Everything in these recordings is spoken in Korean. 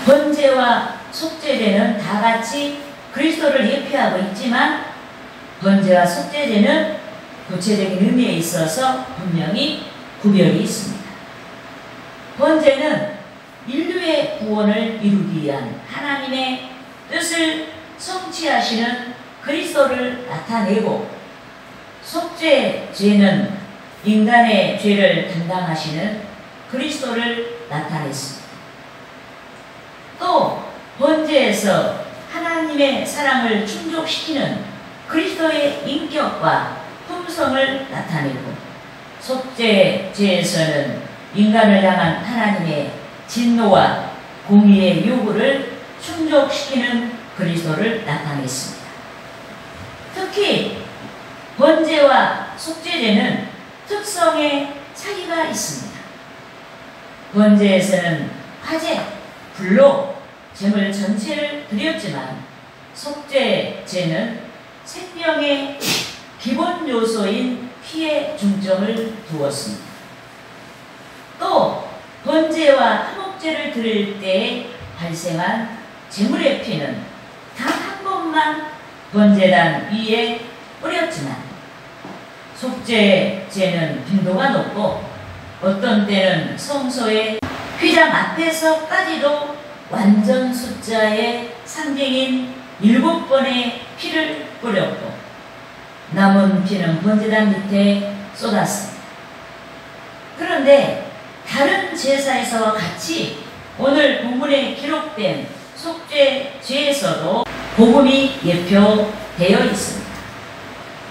번제와 속죄제는 다 같이 그리스도를 예표하고 있지만 번제와 속죄제는 구체적인 의미에 있어서 분명히 구별이 있습니다. 번제는 인류의 구원을 이루기 위한 하나님의 뜻을 성취하시는 그리스도를 나타내고, 속죄제는 인간의 죄를 담당하시는 그리스도를 나타냈습니다. 또 번제에서 하나님의 사랑을 충족시키는 그리스도의 인격과 품성을 나타내고, 속죄제에서는 인간을 향한 하나님의 진노와 공의의 요구를 충족시키는 그리스도를 나타냈습니다. 특히 번제와 속죄제는 특성의 차이가 있습니다. 번제에서는 화재, 불로 제물 전체를 드렸지만 속죄제는 생명의 기본 요소인 피에 중점을 두었습니다. 또 번제와 화목제를 드릴 때 발생한 제물의 피는 단 한 번만 번제단 위에 뿌렸지만 속죄제는 빈도가 높고 어떤 때는 성소의 휘장 앞에서까지도 완전 숫자의 상징인 7번의 피를 뿌렸고, 남은 피는 번제단 밑에 쏟았습니다. 그런데 다른 제사에서와 같이 오늘 본문에 기록된 속죄제에서도 복음이 예표되어 있습니다.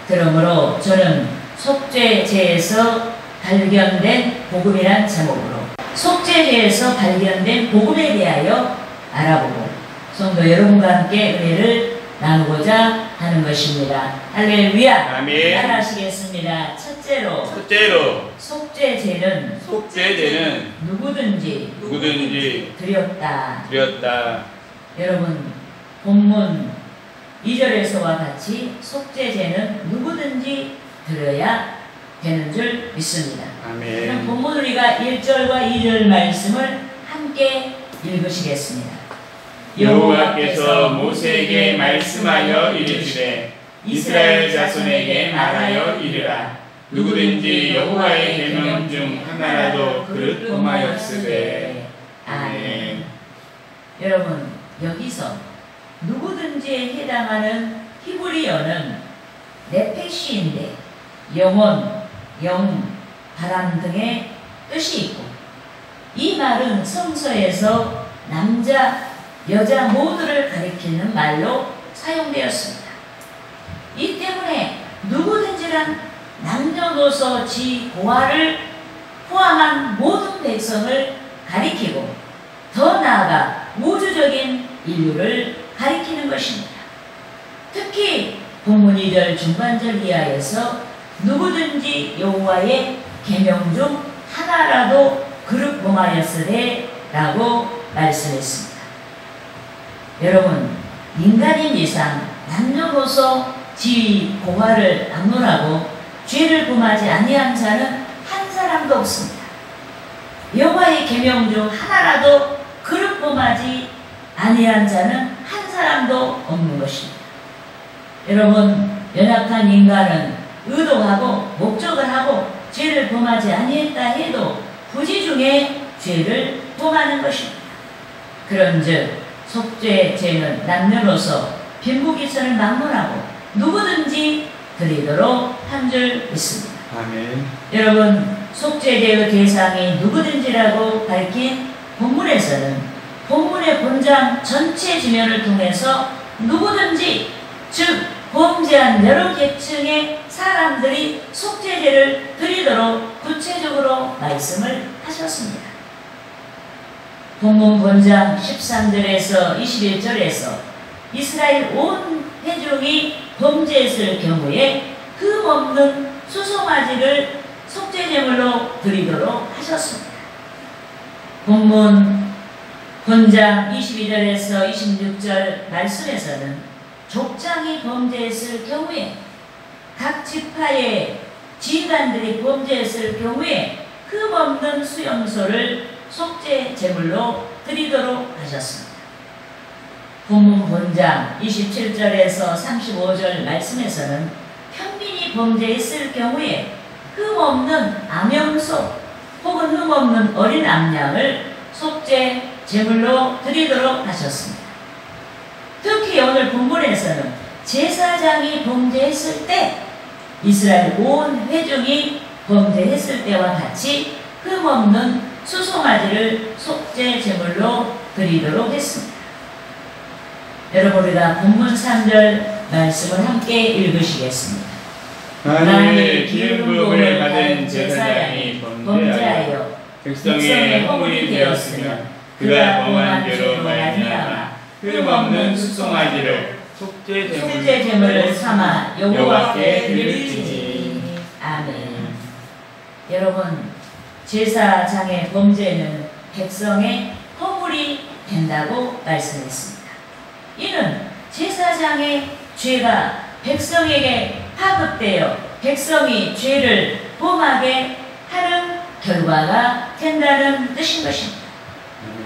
그러므로 저는 속죄제에서 발견된 복음이란 제목으로 속죄제에서 발견된 복음에 대하여 알아보고 성도 여러분과 함께 은혜를 나누고자 하는 것입니다. 할렐루야. 아멘. 따라하시겠습니다. 첫째로 속죄제는 누구든지 드렸다. 여러분, 본문 2절에서와 같이 속죄제는 누구든지 드려야 되는 줄 믿습니다. 아멘. 그럼 본문 우리가 1절과 2절 말씀을 함께 읽으시겠습니다. 여호와께서 모세에게 말씀하여 이르시되 이스라엘 자손에게 말하여 이르라. 누구든지 여호와의 계명 중 하나라도 그릇 범하였으되. 아멘. 여러분, 여기서 누구든지에 해당하는 히브리어는 네페시인데 영혼, 영, 바람 등의 뜻이 있고, 이 말은 성서에서 남자, 여자 모두를 가리키는 말로 사용되었습니다. 이 때문에 누구든지란 남녀노소 지고하를 포함한 모든 백성을 가리키고, 더 나아가 우주적인 인류를 가리키는 것입니다. 특히 본문 2절 중반절 이하에서 누구든지 여호와의 계명 중 하나라도 그릇 범하였으되 라고 말씀했습니다. 여러분, 인간인 이상 남녀노소 지위 고하를 막론하고 죄를 범하지 아니한 자는 한 사람도 없습니다. 여호와의 계명 중 하나라도 그릇 범하지 아니한 자는 한 사람도 없는 것입니다. 여러분, 연약한 인간은 의도하고 목적을 하고 죄를 범하지 아니했다 해도 부지 중에 죄를 범하는 것입니다. 그런즉 속죄제는 남녀로서 빈부귀천을 막론하고 누구든지 드리도록 한 줄 믿습니다. 아멘. 여러분, 속죄제의 대상이 누구든지라고 밝힌 본문에서는 본문의 본장 전체 지면을 통해서 누구든지, 즉 범죄한 여러 계층의 사람들이 속죄제를 드리도록 구체적으로 말씀을 하셨습니다. 본문 본장 13절에서 21절에서 이스라엘 온 회중이 범죄했을 경우에 흠없는 수송아지를 속죄제물로 드리도록 하셨습니다. 본문 본장 22절에서 26절 말씀에서는 족장이 범죄했을 경우에, 각 지파의 지휘관들이 범죄했을 경우에 흠없는 수염소를 속죄제물로 드리도록 하셨습니다. 본문 본장 27절에서 35절 말씀에서는 편민이 범죄했을 경우에 흠없는 암염소 혹은 흠없는 어린 암양을 속죄 제물로 드리도록 하셨습니다. 특히 오늘 본문에서는 제사장이 범죄했을 때 이스라엘 온 회중이 범죄했을 때와 같이 흠없는 수송아지를 속죄 제물로 드리도록 했습니다. 여러분, 우리가 본문 3절 말씀을 함께 읽으시겠습니다. 만일 기름 부음을 받은 제사장이 범죄하여 백성의 허물이 되었으면 그가 범한 죄로 말미암아 흠없는 수송아지를 속죄 제물을 삼아 여호와께 드릴지니. 아멘. 여러분, 제사장의 범죄는 백성의 허물이 된다고 말씀했습니다. 이는 제사장의 죄가 백성에게 파급되어 백성이 죄를 범하게 하는 결과가 된다는 뜻인 것입니다.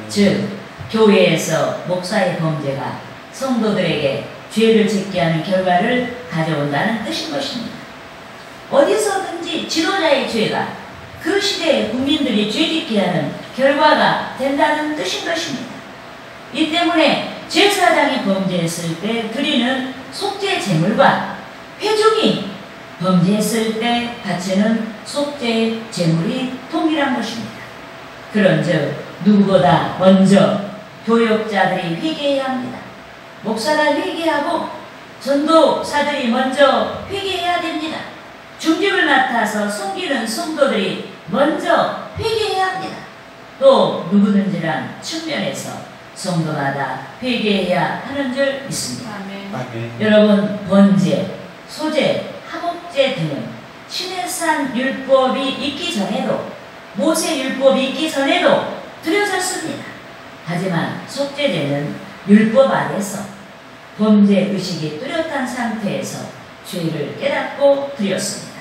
즉, 교회에서 목사의 범죄가 성도들에게 죄를 짓게 하는 결과를 가져온다는 뜻인 것입니다. 어디서든지 지도자의 죄가 그 시대의 국민들이 죄짓게 하는 결과가 된다는 뜻인 것입니다. 이 때문에 제사장이 범죄했을 때 드리는 속죄 제물과 회중이 범죄했을 때 바치는 속죄 제물이 동일한 것입니다. 그런즉 누구보다 먼저 교역자들이 회개해야 합니다. 목사가 회개하고 전도사들이 먼저 회개해야 됩니다. 중직을 맡아서 섬기는 성도들이 먼저 회개해야 합니다. 또 누구든지란 측면에서 성도마다 회개해야 하는 줄 믿습니다. 아멘. 여러분, 번제, 소제, 화목제 등은 시내산 율법이 있기 전에도 모세 율법이 있기 전에도 드려졌습니다. 하지만 속죄제는 율법 아래서 범죄 의식이 뚜렷한 상태에서 죄를 깨닫고 드렸습니다.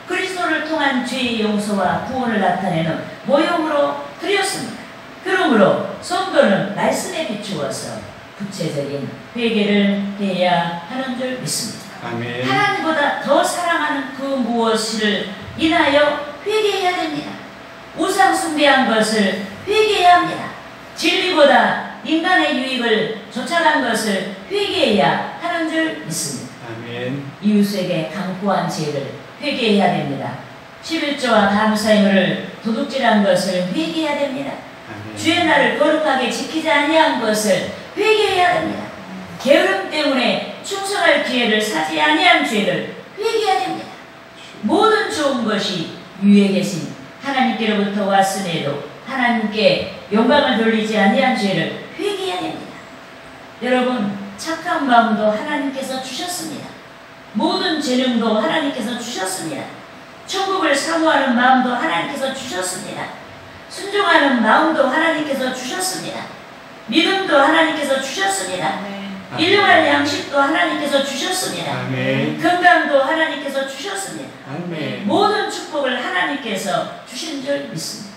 그리스도를 통한 죄의 용서와 구원을 나타내는 모형으로 드렸습니다. 그러므로 성도는 말씀에 비추어서 구체적인 회개를 해야 하는 줄 믿습니다. 아멘. 하나님보다 더 사랑하는 그 무엇을 인하여 회개해야 됩니다. 우상 숭배한 것을 회개해야 합니다. 진리보다 인간의 유익을 쫓아간 것을 회개해야 하는 줄 믿습니다. 아멘. 이웃에게 강포한 죄를 회개해야 됩니다. 11조와 감사임을 도둑질한 것을 회개해야 됩니다. 아멘. 주의 날을 거룩하게 지키지 아니한 것을 회개해야 됩니다. 게으름 때문에 충성할 기회를 사지 아니한 죄를 회개해야 됩니다. 모든 좋은 것이 위에 계신 하나님께로부터 왔음에도 하나님께 영광을 돌리지 아니한 죄를 회개해야 됩니다. 여러분, 착한 마음도 하나님께서 주셨습니다. 모든 재능도 하나님께서 주셨습니다. 천국을 사모하는 마음도 하나님께서 주셨습니다. 순종하는 마음도 하나님께서 주셨습니다. 믿음도 하나님께서 주셨습니다. 일용할 양식도 하나님께서 주셨습니다. 아멘. 건강도 하나님께서 주셨습니다. 아멘. 모든 축복을 하나님께서 주신 줄 믿습니다.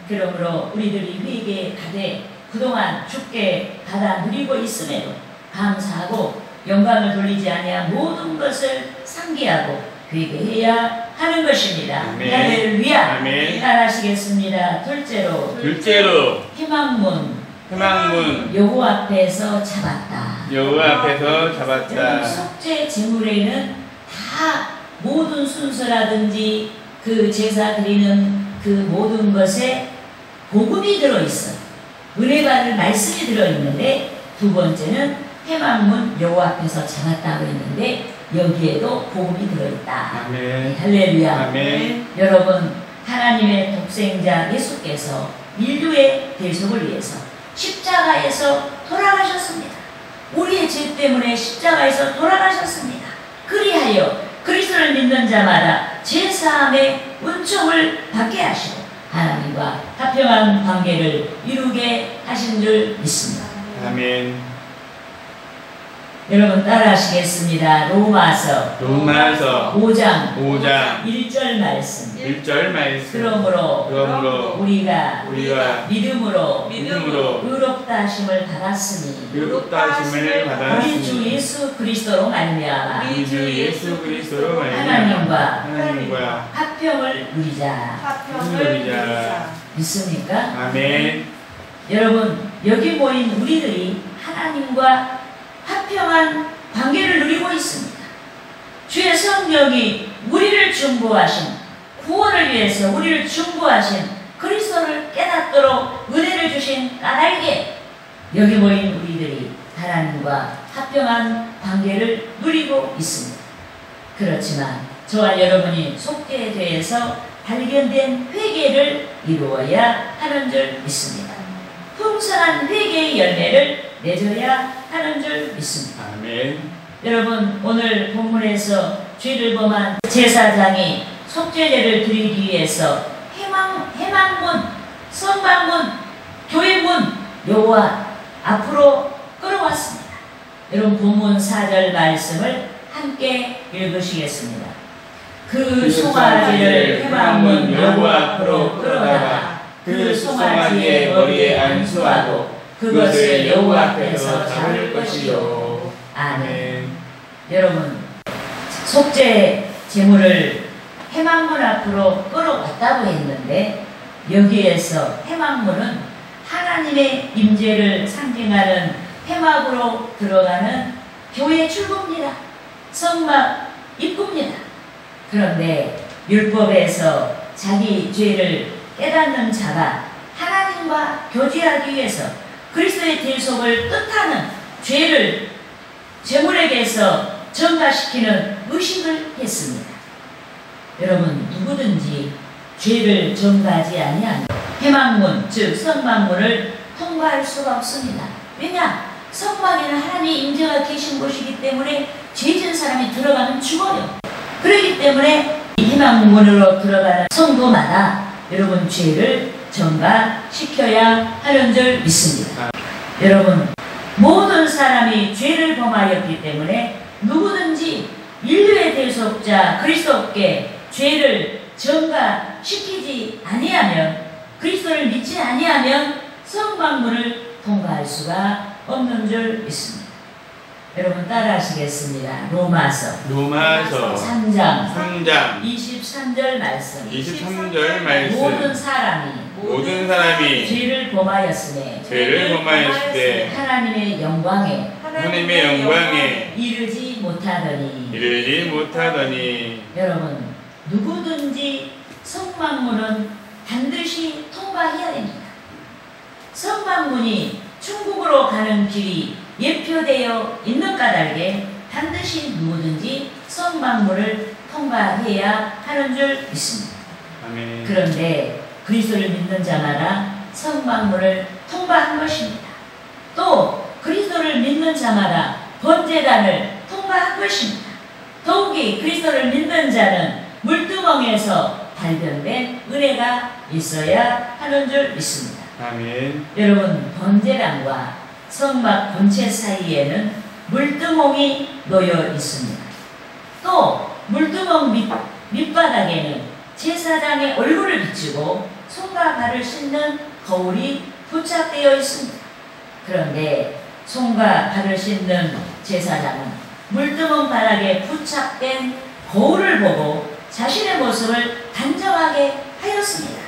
그러므로 우리들이 회개하되 그동안 주께 받아 누리고 있음에도 감사하고 영광을 돌리지 아니한 모든 것을 상기하고 회개해야 하는 것입니다. 아멘. 할렐루야. 아멘. 따라하시겠습니다. 둘째로 희망문 여호와 앞에서 잡았다. 여호와 앞에서 잡았다. 속죄 제물에는 다 모든 순서라든지 그 제사 드리는 그 모든 것에 복음이 들어있어. 은혜 받을 말씀이 들어있는데, 두 번째는 해망문 여호와 앞에서 잡았다고 했는데 여기에도 복음이 들어있다. 아멘. 할렐루야. 아멘. 여러분, 하나님의 독생자 예수께서 인류의 대속을 위해서 십자가에서 돌아가셨습니다. 우리의 죄 때문에 십자가에서 돌아가셨습니다. 그리하여 그리스도를 믿는 자마다 제사함의 은총을 받게 하시고 하나님과 화평한 관계를 이루게 하신 줄 믿습니다. 아멘. 여러분 따라하시겠습니다. 로마서 5장 1절 말씀. 1절 말씀. 그러므로 우리가 믿음으로 의롭다 하심을 받았으니 우리 주 예수 그리스도로 말미암아 하나님과 화평을 누리자. 믿습니까? 아멘. 여러분 여기 모인 우리들이 하나님과 화평한 관계를 누리고 있습니다. 주의 성령이 우리를 중보하신, 구원을 위해서 우리를 중보하신 그리스도를 깨닫도록 은혜를 주신 까닭에 여기 모인 우리들이 하나님과 화평한 관계를 누리고 있습니다. 그렇지만 저와 여러분이 속죄에 대해서 발견된 회개를 이루어야 하는 줄 믿습니다. 풍성한 회개의 열매를 맺어야 하는 줄 믿습니다. 아멘. 여러분 오늘 본문에서 죄를 범한 제사장이 속죄제를 드리기 위해서 회막문, 성막문, 교회문 여호와 앞으로 끌어왔습니다. 여러분 본문 4절 말씀을 함께 읽으시겠습니다. 그 송아지를 회막문 여호와 앞으로 끌어다가 그 송아지의 머리에 안수하고 그것을 여호와 앞에서 잡을 것이요. 아멘. 여러분 속죄 제물을 회막문 앞으로 끌어왔다고 했는데 여기에서 회막문은 하나님의 임재를 상징하는 회막으로 들어가는 교회 출구입니다. 성막 입구입니다. 그런데 율법에서 자기 죄를 깨닫는 자가 하나님과 교제하기 위해서 그리스도의 대속을 뜻하는 죄를 제물에게서 전가시키는 의식을 했습니다. 여러분 누구든지 죄를 전가하지 아니하면 회막문 즉 성막문을 통과할 수가 없습니다. 왜냐? 성막에는 하나님의 임재가 계신 곳이기 때문에 죄진 사람이 들어가면 죽어요. 그렇기 때문에 회막문으로 들어가는 성도마다 여러분 죄를 전가시켜야 하는 줄 믿습니다. 여러분 모든 사람이 죄를 범하였기 때문에 누구든지 인류의 대속자 그리스도께 죄를 전가시키지 아니하면 그리스도를 믿지 아니하면 성막문을 통과할 수가 없는 줄 믿습니다. 여러분 따라하시겠습니다. 로마서 3장 23절 말씀. 모든 사람이 죄를 범하였으니 하나님의 영광에 이르지 못하더니. 여러분 누구든지 성막문은 반드시 통과해야 됩니다. 성막문이 천국으로 가는 길이 예표되어 있는 까닭에 반드시 누구든지 성막문을 통과해야 하는 줄 믿습니다. 아멘. 그런데 그리스도를 믿는 자마다 성막문을 통과한 것입니다. 또 그리스도를 믿는 자마다 번제단을 통과한 것입니다. 더욱이 그리스도를 믿는 자는 물두멍에서 발견된 은혜가 있어야 하는 줄 믿습니다. 아멘. 여러분 번제단과 성막 본체 사이에는 물두멍이 놓여 있습니다. 또 물두멍 밑바닥에는 제사장의 얼굴을 비추고 손과 발을 씻는 거울이 부착되어 있습니다. 그런데 손과 발을 씻는 제사장은 물두멍 바닥에 부착된 거울을 보고 자신의 모습을 단정하게 하였습니다.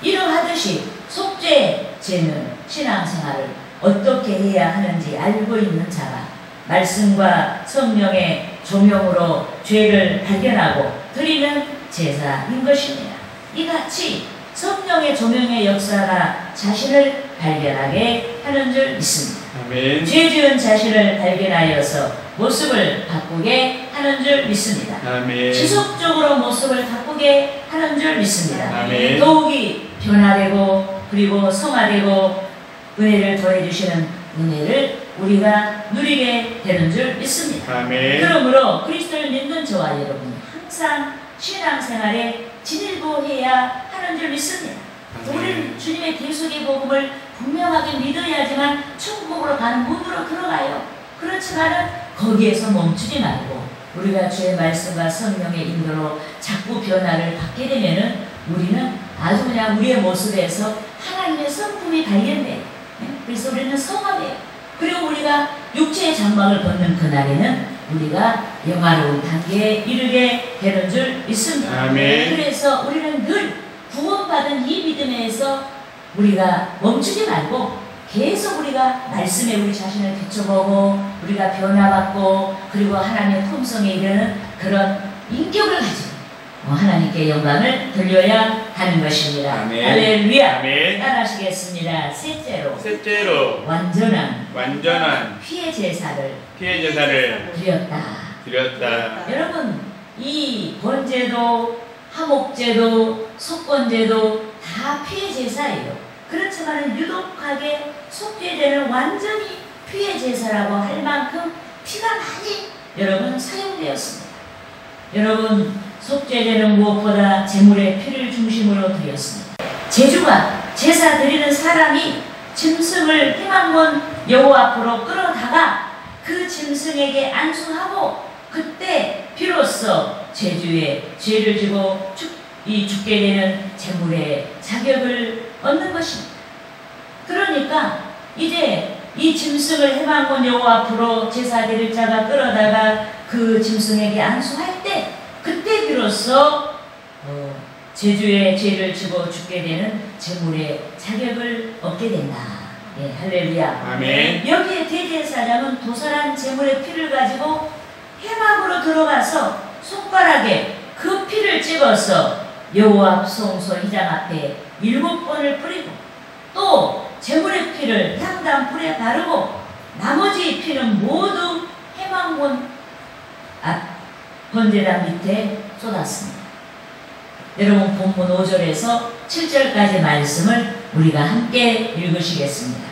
이러하듯이 속죄제는 신앙생활을 어떻게 해야 하는지 알고 있는 자가 말씀과 성령의 조명으로 죄를 발견하고 드리는 제사인 것입니다. 이같이 성령의 조명의 역사가 자신을 발견하게 하는 줄 믿습니다. 아멘. 죄 지은 자신을 발견하여서 모습을 바꾸게 하는 줄 믿습니다. 아멘. 지속적으로 모습을 바꾸게 하는 줄 믿습니다. 아멘. 더욱이 변화되고 그리고 성화되고 은혜를 더해주시는 은혜를 우리가 누리게 되는 줄 믿습니다. 아멘. 그러므로 그리스도를 믿는 저와 여러분이 항상 신앙생활에 진일보해야 하는 줄 믿습니다. 우리는 주님의 대속의 복음을 분명하게 믿어야지만 천국으로 가는 문으로 들어가요. 그렇지만은 거기에서 멈추지 말고 우리가 주의 말씀과 성령의 인도로 자꾸 변화를 받게 되면은 우리는 아주 그냥 우리의 모습에서 하나님의 성품이 발견돼요. 그래서 우리는 성화돼요. 그리고 우리가 육체의 장막을 벗는 그날에는 우리가 영화로운 단계에 이르게 되는 줄 믿습니다. 아멘. 그래서 우리는 늘 구원받은 이 믿음에서 우리가 멈추지 말고 계속 우리가 말씀에 우리 자신을 비춰보고 우리가 변화받고 그리고 하나님의 품성에 이르는 그런 인격을 가지고 하나님께 영광을 돌려야 하는 것입니다. 아멘. 할렐루야. 아멘. 따라하시겠습니다. 셋째로 완전한 피의 제사를 피의 제사를 드렸다. 여러분 이 번제도 화목제도 속건제도 다 피의 제사예요. 그렇지만 유독하게 속죄제는 완전히 피의 제사라고 할 만큼 피가 많이 여러분 사용되었습니다. 여러분 속죄제는 무엇보다 제물의 피를 중심으로 드렸습니다. 제주가 제사 드리는 사람이 짐승을 희망문 여호와 앞으로 끌어다가 그 짐승에게 안수하고 그때 비로소 제주의 죄를 지고 죽게 되는 제물의 자격을 얻는 것입니다. 그러니까 이제 이 짐승을 희망문 여호와 앞으로 제사 드릴 자가 끌어다가 그 짐승에게 안수할 때 그때 비로소 제주의 죄를 지고 죽게 되는 제물의 자격을 얻게 된다. 예, 할렐루야. 아멘. 여기에 대제사장은 도살한 제물의 피를 가지고 회막으로 들어가서 손가락에 그 피를 찍어서 여호와 앞 성소 휘장 앞에 7번을 뿌리고 또 제물의 피를 향단 불에 바르고 나머지 피는 모두 회막문 앞 번제단 밑에 쏟았습니다. 여러분 본문 5절에서 7절까지 말씀을 우리가 함께 읽으시겠습니다.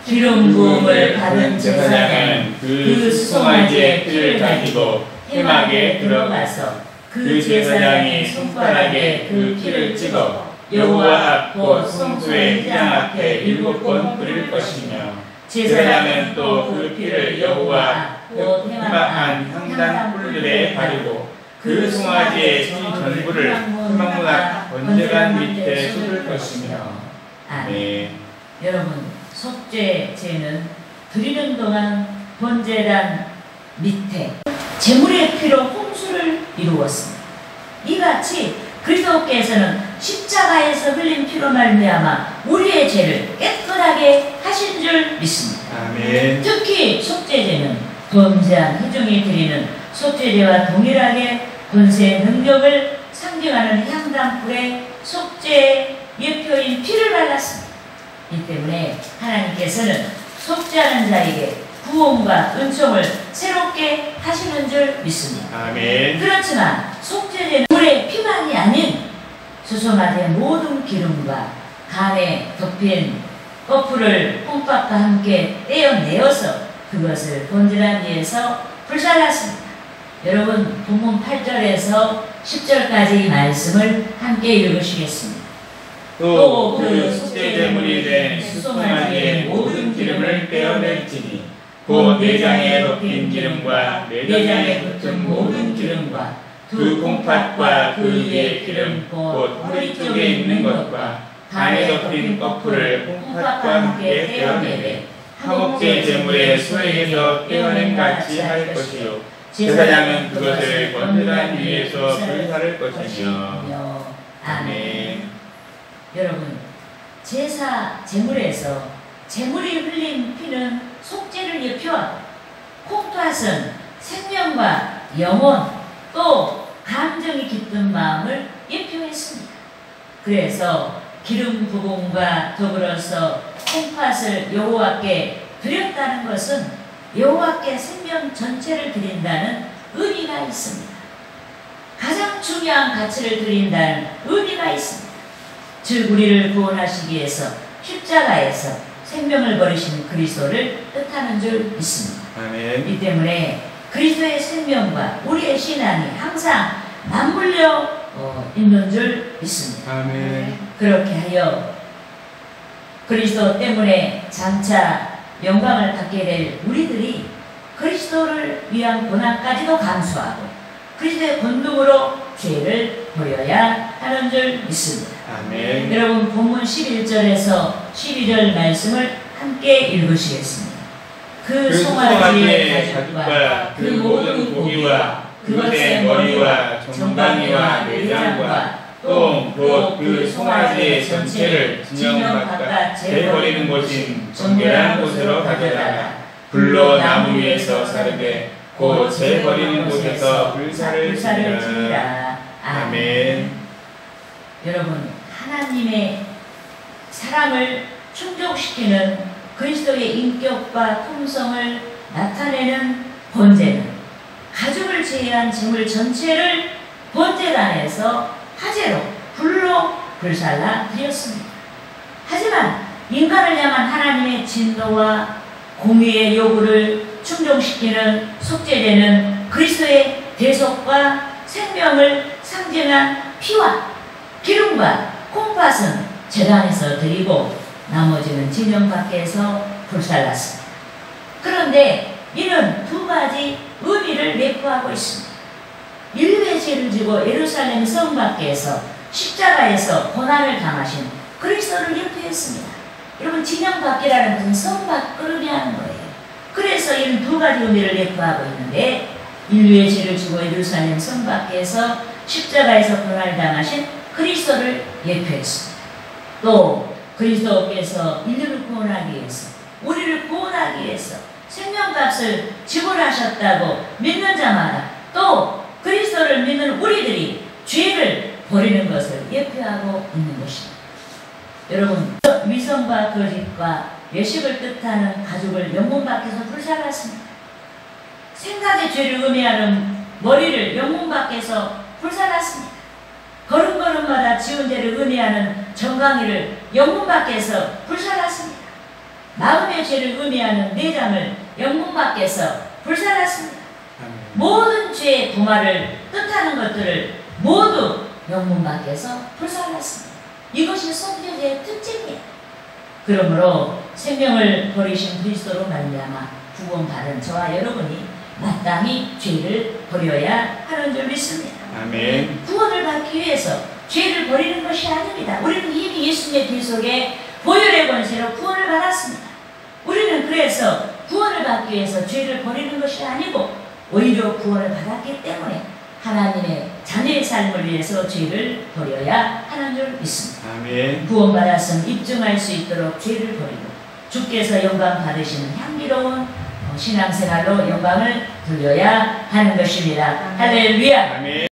기름 부음을 받은 제사장은 그 수송아지의 피를 가지고 회막에 들어가서 그 제사장의 손가락에 그 피를 찍어 여호와 앞 곧 성소의 휘장 앞에 7번 뿌릴 것이며 제사장은 또 그 피를 여호와 곧 회막안 향단 뿔들에 바르고 그 송아지의 피 전부를 회막문 앞 번제단 밑에 쏟을 것이며. 아멘. 여러분 속죄제는 드리는 동안 번제단 밑에 제물의 피로 홍수를 이루었습니다. 이같이 그리스도께서는 십자가에서 흘린 피로 말미암아 우리의 죄를 깨끗하게 하신 줄 믿습니다. 아멘. 특히 속죄제는 범죄한 회중이 드리는 속죄제와 동일하게 권세의 능력을 상징하는 향단불에 속죄의 예표인 피를 발랐습니다. 이 때문에 하나님께서는 속죄하는 자에게 구원과 은총을 새롭게 하시는 줄 믿습니다. 아멘. 그렇지만 속죄제는 물의 피만이 아닌 수송아지의 모든 기름과 간에 덮인 거풀을 콩밥과 함께 떼어내어서 그것을 번제단 위에서 불살랐습니다. 여러분 본문 8절에서 10절까지 말씀을 함께 읽으시겠습니다. 또 그 속죄제물이 된 수송아지의 모든 기름을 떼어낼지니 곧 내장에 덮인 기름과 내장에 붙은 모든 기름과 두 콩팥과 그 위의 기름 곧 허리 쪽에 있는 것과 간에 덮인 거풀을 콩팥과 함께 떼어내되 화목제 제물의 소액에서 떼어낸 같이 할 것이요 제사장은 그것을 번제단 위에서 불사를 것이며. 아멘. 여러분 제사 제물에서 제물이 흘린 피는 속죄를 예표하고 콩팥은 생명과 영혼 또 감정이 깊은 마음을 예표했습니다. 그래서 기름 부분과 더불어서 콩팥을 여호와께 드렸다는 것은 여호와께 생명 전체를 드린다는 의미가 있습니다. 가장 중요한 가치를 드린다는 의미가 있습니다. 즉 우리를 구원하시기 위해서 십자가에서 생명을 버리신 그리스도를 뜻하는 줄 믿습니다. 아멘. 이 때문에 그리스도의 생명과 우리의 신앙이 항상 맞물려 있는 줄 믿습니다. 아멘. 그렇게 하여 그리스도 때문에 장차 영광을 받게 될 우리들이 그리스도를 위한 고난까지도 감수하고 그리스도의 권능으로 죄를 버려야 하는 줄 믿습니다. 아멘. 여러분 본문 11절에서 12절 말씀을 함께 읽으시겠습니다. 그 송아지의 가죽과 그 모든 고기와 그것의 머리와 정강이와 내장과 똥 곧 그 송아지의 전체를 진영 바깥 재버리는 곳인 정결한 곳으로 가져다가 불로 나무 위에서 사르되 곧 재버리는 곳에서 불사를 지니라. 아멘. 여러분 하나님의 사랑을 충족시키는 그리스도의 인격과 통성을 나타내는 번제는 가죽을 제외한 제물 전체를 번제단에서 화재로 불로 불살라 드렸습니다. 하지만 인간을 향한 하나님의 진노와 공의의 요구를 충족시키는 속죄되는 그리스도의 대속과 생명을 상징한 피와 기름과 콩팥은 제단에서 드리고 나머지는 진영 밖에서 불살랐습니다. 그런데 이는 두 가지 의미를 내포하고 있습니다. 인류의 죄를 지고 예루살렘 성 밖에서 십자가에서 고난을 당하신 그리스도를 예표했습니다. 여러분 진영 밖이라는 것은 성 밖을 의미하는 거예요. 그래서 이는 두 가지 의미를 내포하고 있는데 인류의 죄를 지고 예루살렘 성 밖에서 십자가에서 고난을 당하신 그리스도를 예표했습니다. 또 그리스도께서 인류를 구원하기 위해서 우리를 구원하기 위해서 생명값을 지불하셨다고 믿는 자마다 또 그리스도를 믿는 우리들이 죄를 버리는 것을 예표하고 있는 것입니다. 여러분 위선과 거짓과 외식을 뜻하는 가죽을 영문 밖에서 불살랐습니다. 생각의 죄를 의미하는 머리를 영문 밖에서 불살랐습니다. 걸음걸음마다 지은 죄를 의미하는 정강이를 영문 밖에서 불살랐습니다. 마음의 죄를 의미하는 내장을 영문 밖에서 불살랐습니다. 모든 죄의 도마를 뜻하는 것들을 모두 영문 밖에서 불살랐습니다. 이것이 속죄제의 특징이에요. 그러므로 생명을 버리신 그리스도로 말미암아 구원받은 저와 여러분이 마땅히 죄를 버려야 하는 줄 믿습니다. 아멘. 구원을 받기 위해서 죄를 버리는 것이 아닙니다. 우리는 이미 예수님의 피 속에 보혈의 권세로 구원을 받았습니다. 우리는 그래서 구원을 받기 위해서 죄를 버리는 것이 아니고 오히려 구원을 받았기 때문에 하나님의 자녀의 삶을 위해서 죄를 버려야 하는 줄 믿습니다. 아멘. 구원받았음 입증할 수 있도록 죄를 버리고 주께서 영광 받으시는 향기로운 신앙생활로 영광을 돌려야 하는 것입니다. 할렐루야. 아멘.